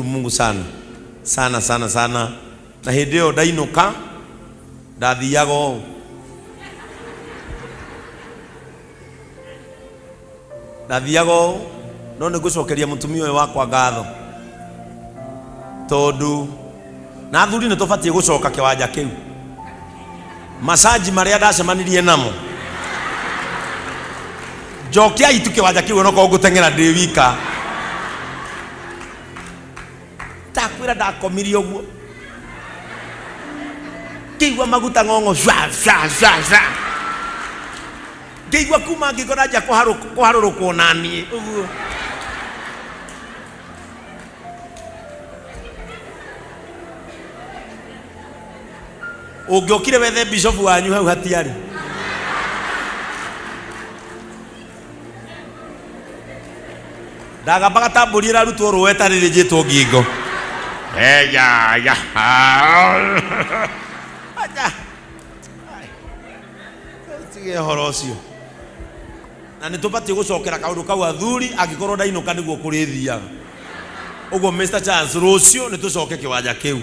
Mungu sana sana sana sana na hindi yo ndainuka ndathiaga no nĩ gũcokeria mũtumia ũyũ wakwa ngatho tondu na athuri nĩ tũbatie gũcoka kĩwanja kĩu masaji marĩa ndacemanirie namo njokiai tu kĩwanja kĩu no ko ngũteng'era ndĩ wika takwĩra ndakomirie ũguo ngĩigua maguta ng'ong'o ngĩigua kuma ngĩkora nja kũharũrũkwo na niĩ ũguo ũngĩokire wethe bishop wanyu hau hatiarĩ ndagambaga tambũri ĩrarutwo rũweta rĩrĩ njĩtwo ngingo tige horo ũcio na nĩ tũbatie gũcokera kaũndũ kau athuri angĩkorwo ndainuka nĩguo kũrĩthiaga ũguo Mr. Chance rũcio nĩ tũcoke kĩwanja kĩu